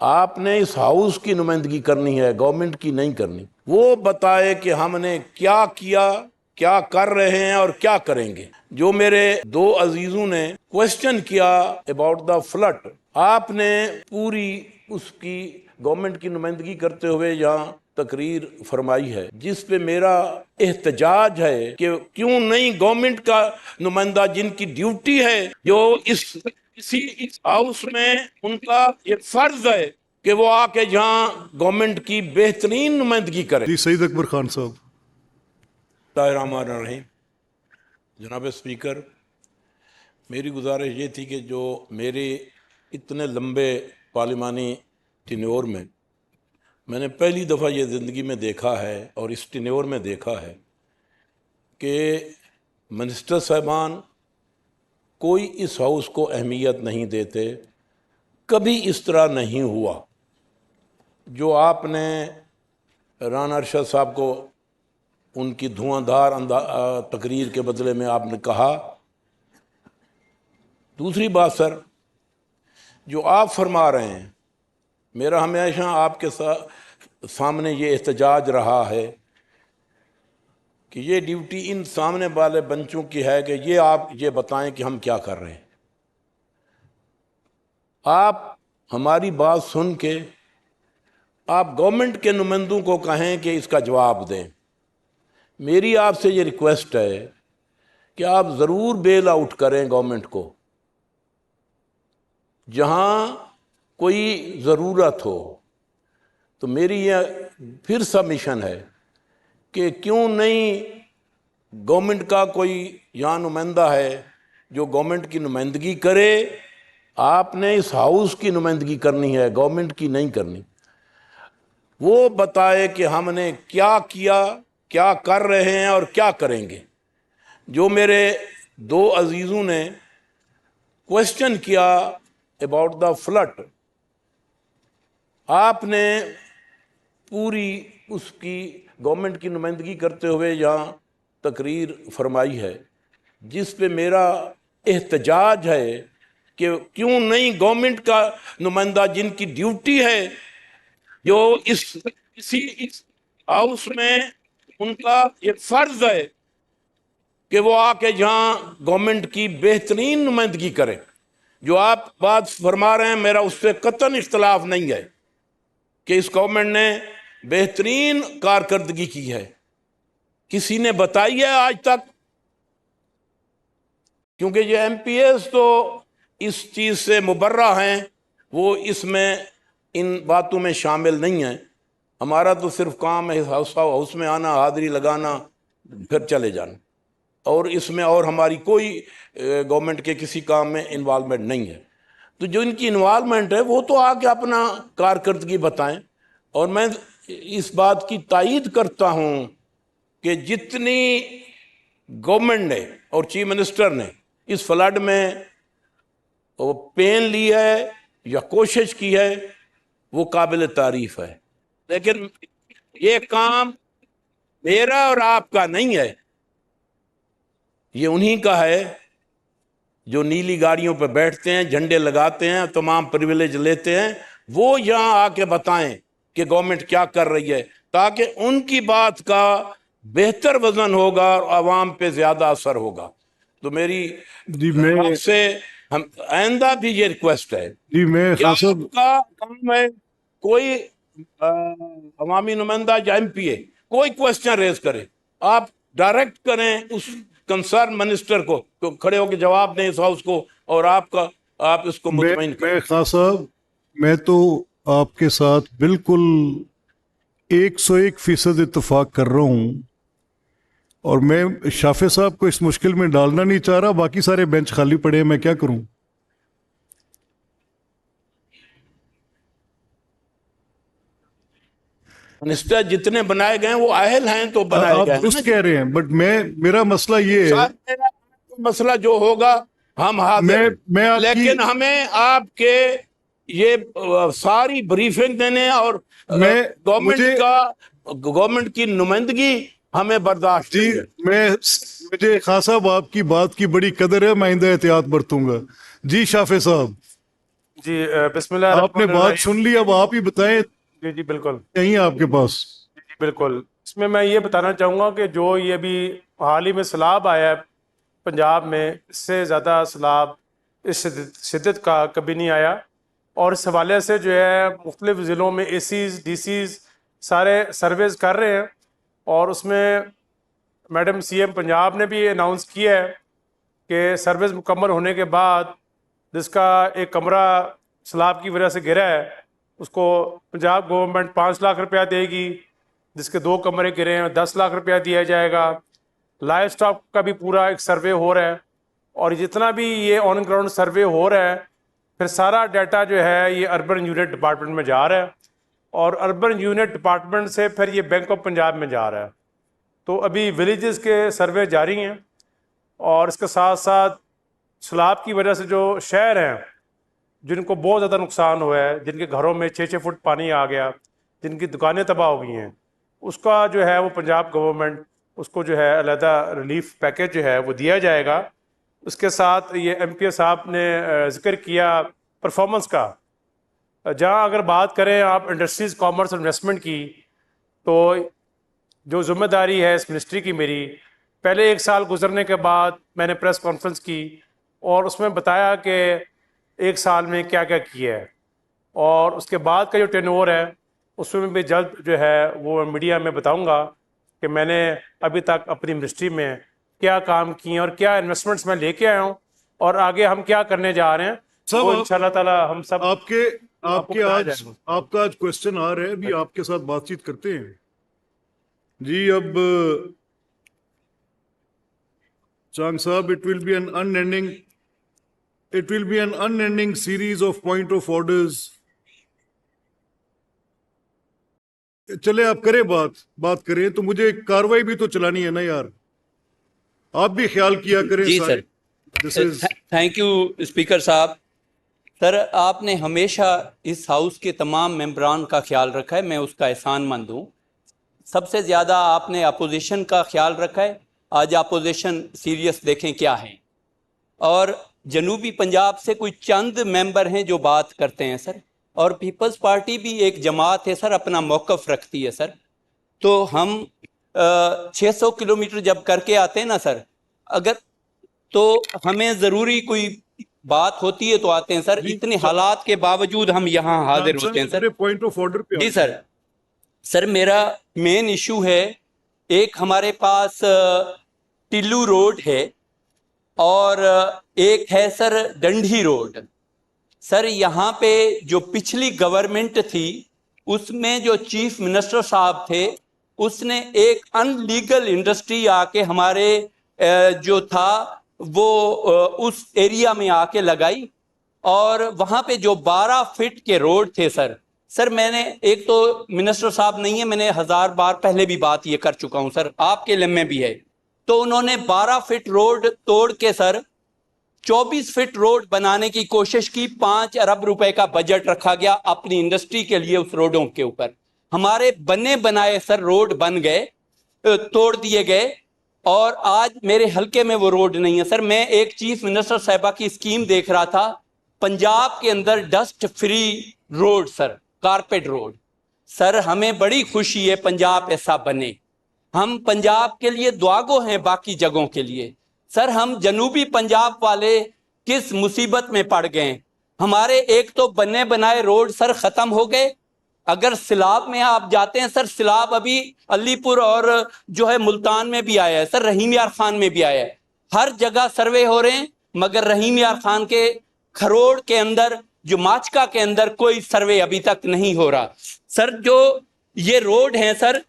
आपने इस हाउस की नुमाइंदगी करनी है, गवर्नमेंट की नहीं करनी। वो बताए कि हमने क्या किया, क्या कर रहे हैं और क्या करेंगे। जो मेरे दो अजीजों ने क्वेश्चन किया अबाउट द फ्लड, आपने पूरी उसकी गवर्नमेंट की नुमाइंदगी करते हुए यहाँ तकरीर फरमाई है, जिस पे मेरा एहतजाज है कि क्यों नहीं गवर्नमेंट का नुमाइंदा, जिनकी ड्यूटी है, जो इस हाउस में उनका ये फर्ज है कि वो आके जहाँ गवर्नमेंट की बेहतरीन नुमाइंदगी करे। जी सईद अकबर खान साहब। बिस्मिल्लाहिर्रहमानिर्रहीम। जनाब स्पीकर, मेरी गुजारिश ये थी कि जो मेरे इतने लंबे पार्लिमानी टिन्योर में मैंने पहली दफ़ा ये ज़िंदगी में देखा है और इस टिन्योर में देखा है कि मिनिस्टर साहबान कोई इस हाउस को अहमियत नहीं देते। कभी इस तरह नहीं हुआ। जो आपने राना अरशद साहब को उनकी धुआंधार तकरीर के बदले में आपने कहा। दूसरी बात सर, जो आप फरमा रहे हैं, मेरा हमेशा आपके सामने ये एहतजाज रहा है कि ये ड्यूटी इन सामने वाले बंचों की है कि ये आप ये बताएं कि हम क्या कर रहे हैं। आप हमारी बात सुन के आप गवर्नमेंट के नुमाइंदों को कहें कि इसका जवाब दें। मेरी आपसे ये रिक्वेस्ट है कि आप ज़रूर बेल आउट करें गवर्नमेंट को जहाँ कोई ज़रूरत हो। तो मेरी यह फिर सबमिशन है कि क्यों नहीं गवर्नमेंट का कोई यहाँ नुमाइंदा है जो गवर्नमेंट की नुमाइंदगी करे। आपने इस हाउस की नुमाइंदगी करनी है, गवर्नमेंट की नहीं करनी। वो बताए कि हमने क्या किया, क्या कर रहे हैं और क्या करेंगे। जो मेरे दो अजीजों ने क्वेश्चन किया अबाउट द फ्लड, आपने पूरी उसकी गवर्नमेंट की नुमाइंदगी करते हुए यहाँ तकरीर फरमाई है, जिस पे मेरा एहतजाज है कि क्यों नहीं गवर्नमेंट का नुमाइंदा, जिनकी ड्यूटी है, जो इस हाउस में उनका ये फर्ज है कि वो आके जहाँ गवर्नमेंट की बेहतरीन नुमाइंदगी करे। जो आप बात फरमा रहे हैं, मेरा उससे कतई इख्तलाफ नहीं है कि इस गवर्नमेंट ने बेहतरीन कारकर्दगी की है। किसी ने बताई है आज तक? क्योंकि ये एमपीएस तो इस चीज़ से मुबर्रा हैं, वो इसमें इन बातों में शामिल नहीं है। हमारा तो सिर्फ काम है हाउस में आना, हाजिरी लगाना, फिर चले जाना, और इसमें और हमारी कोई गवर्नमेंट के किसी काम में इन्वॉल्वमेंट नहीं है। तो जो इनकी इन्वॉल्वमेंट है वो तो आके अपना कारकर्दगी बताएं। और मैं इस बात की तायीद करता हूँ कि जितनी गवर्नमेंट ने और चीफ मिनिस्टर ने इस फ्लड में वो पेन ली है या कोशिश की है, वो काबिल तारीफ है। लेकिन ये काम मेरा और आपका नहीं है, ये उन्हीं का है जो नीली गाड़ियों पर बैठते हैं, झंडे लगाते हैं, तमाम प्रिविलेज लेते हैं। वो यहाँ आके बताएं कि गवर्नमेंट क्या कर रही है, ताकि उनकी बात का बेहतर वजन होगा और आवाम पे ज्यादा असर होगा। तो मेरी आपसे हम आइंदा भी ये रिक्वेस्ट है कि आपका काम है, कोई अवामी नुमाइंदा या एमपीए कोई क्वेश्चन रेज करे, आप डायरेक्ट करें उस कंसर्न मिनिस्टर को, तो खड़े होकर जवाब दें इस हाउस को, और आप इसको मुतमईन करें। खान साहब, मैं तो आपके साथ बिल्कुल 101% इत्तेफाक कर रहा हूँ, और मैं शाफे साहब को इस मुश्किल में डालना नहीं चाह रहा। बाकी सारे बेंच खाली पड़े हैं, मैं क्या करूं? मिनिस्टर जितने बनाए गए हैं वो अहल हैं तो बनाए गए हैं। आप कह रहे हैं, बट मेरा मसला ये है, मेरा मसला जो होगा हम हाजिर, लेकिन हमें आपके ये सारी ब्रीफिंग देने और गवर्नमेंट की नुमाइंदगी हमें बर्दाश्त जी। मुझे खान साहब आपकी बात की बड़ी कदर है, मैं आइंदा एहतियात बरतूंगा। जी शाफे साहब। जी बिस्मिल्लाह आपने बात सुन ली, अब आप ही बताएं, जी जी बिल्कुल कहीं आपके पास। जी बिल्कुल। इसमें मैं ये बताना चाहूँगा कि जो ये अभी हाल ही में सैलाब आया है पंजाब में, इससे ज़्यादा सैलाब इस शिद्दत का कभी नहीं आया। और इस हवाले से जो है मुख्तलिफ़ ज़िलों में ACs DCs सारे सर्वेज कर रहे हैं। और उसमें मैडम CM पंजाब ने भी अनाउंस किया है कि सर्विस मुकम्मल होने के बाद जिसका एक कमरा सैलाब की वजह से गिरा है उसको पंजाब गवर्नमेंट 5 लाख रुपया देगी। जिसके 2 कमरे गिरे हैं 10 लाख रुपया दिया जाएगा। लाइव स्टॉक का भी पूरा एक सर्वे हो रहा है। और जितना भी ये ऑन ग्राउंड सर्वे हो रहा है फिर सारा डाटा जो है ये अर्बन यूनिट डिपार्टमेंट में जा रहा है और अर्बन यूनिट डिपार्टमेंट से फिर ये बैंक ऑफ पंजाब में जा रहा है। तो अभी विलेजेस के सर्वे जारी हैं और इसके साथ साथ सैलाब की वजह से जो शहर हैं जिनको बहुत ज़्यादा नुकसान हुआ है, जिनके घरों में 6-6 फुट पानी आ गया, जिनकी दुकानें तबाह हो गई हैं, उसका जो है वो पंजाब गवर्नमेंट उसको जो है अलहदा रिलीफ पैकेज जो है वो दिया जाएगा। उसके साथ ये MPS साहब ने जिक्र किया परफॉर्मेंस का। जहाँ अगर बात करें आप इंडस्ट्रीज़ कॉमर्स और इन्वेस्टमेंट की, तो जो जिम्मेदारी है इस मिनिस्ट्री की मेरी, पहले 1 साल गुजरने के बाद मैंने प्रेस कॉन्फ्रेंस की और उसमें बताया कि 1 साल में क्या क्या किया है। और उसके बाद का जो टेनओवर है उसमें भी जल्द जो है वो मीडिया में बताऊंगा कि मैंने अभी तक अपनी मिनिस्ट्री में क्या काम किए और क्या इन्वेस्टमेंट्स मैं लेके आया हूँ और आगे हम क्या करने जा रहे हैं। सब वो इंशाल्लाह ताला हम सब आपके बताया आज जाएगा। आपका आज क्वेश्चन आ रहा है, अभी आपके साथ बातचीत करते हैं जी। अब चांग साहब, it will be an unending series of point of orders. चले आप करें बात करें तो मुझे कार्रवाई भी तो चलानी है ना यार, आप भी ख्याल किया करें। जी सारे सर, थैंक यू स्पीकर साहब। सर आपने हमेशा इस हाउस के तमाम मेंबरान का ख्याल रखा है, मैं उसका एहसानमंद हूँ। सबसे ज़्यादा आपने अपोजिशन का ख्याल रखा है। आज अपोजिशन सीरियस देखें क्या है। और जनूबी पंजाब से कोई चंद मेंबर हैं जो बात करते हैं सर, और पीपल्स पार्टी भी एक जमात है सर, अपना मौक़िफ़ रखती है सर। तो हम 600 किलोमीटर जब करके आते हैं ना सर, अगर तो हमें ज़रूरी कोई बात होती है तो आते हैं सर। इतने हालात के बावजूद हम यहाँ हाजिर होते हैं सर। पॉइंट ऑफ ऑर्डर पे जी सर मेरा मेन इशू है, एक हमारे पास टिल्लू रोड है और एक है सर डंडी रोड। सर यहाँ पे जो पिछली गवर्नमेंट थी उसमें जो चीफ मिनिस्टर साहब थे उसने एक अनलीगल इंडस्ट्री आके हमारे जो था वो उस एरिया में आके लगाई और वहाँ पे जो 12 फीट के रोड थे सर मैंने, एक तो मिनिस्टर साहब नहीं है, मैंने 1000 बार पहले भी बात ये कर चुका हूँ सर, आपके लम्हे भी है। तो उन्होंने 12 फीट रोड तोड़ के सर 24 फीट रोड बनाने की कोशिश की। 5 अरब रुपए का बजट रखा गया अपनी इंडस्ट्री के लिए उस रोडों के ऊपर। हमारे बने बनाए सर रोड बन गए, तोड़ दिए गए और आज मेरे हल्के में वो रोड नहीं है सर। मैं एक चीफ मिनिस्टर साहिबा की स्कीम देख रहा था, पंजाब के अंदर dust free road sir, carpet road. Sir हमें बड़ी खुशी है पंजाब ऐसा बने, हम पंजाब के लिए दुआगो हैं बाकी जगहों के लिए। सर हम जनूबी पंजाब वाले किस मुसीबत में पड़ गए। हमारे एक तो बने बनाए रोड सर खत्म हो गए। अगर सिलाब में आप जाते हैं सर, सिलाब अभी अलीपुर और जो है मुल्तान में भी आया है सर, रहीम यार खान में भी आया है। हर जगह सर्वे हो रहे हैं मगर रहीम यार खान के खरोड़ के अंदर, जो माचका के अंदर कोई सर्वे अभी तक नहीं हो रहा। सर जो ये रोड है सर,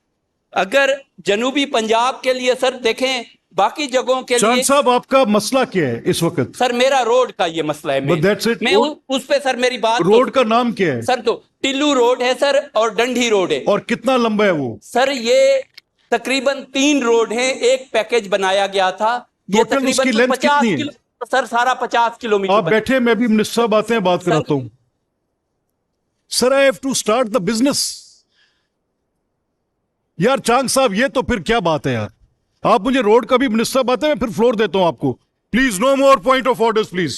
अगर जनूबी पंजाब के लिए सर देखें, बाकी जगहों के लिए। साहब आपका मसला क्या है इस वक्त? सर मेरा रोड का ये मसला है। मैं उस पे सर मेरी बात, रोड का नाम क्या है सर? तो टिल्लू रोड है सर और डंडी रोड है। और कितना लंबा है वो? सर ये तकरीबन 3 रोड है, एक पैकेज बनाया गया था। ये तकरीबन 50 किलो सर, सारा 50 किलोमीटर। आप बैठे, मैं भी मिनिस्टर साहब आते हैं, बात कराता हूं। Sir I have to start the business. यार चांग साहब ये तो फिर क्या बात है यार, आप मुझे रोड का भी मिनिस्टर साहब आते हैं, मैं फिर फ्लोर देता हूं आपको। Please no more point of orders please.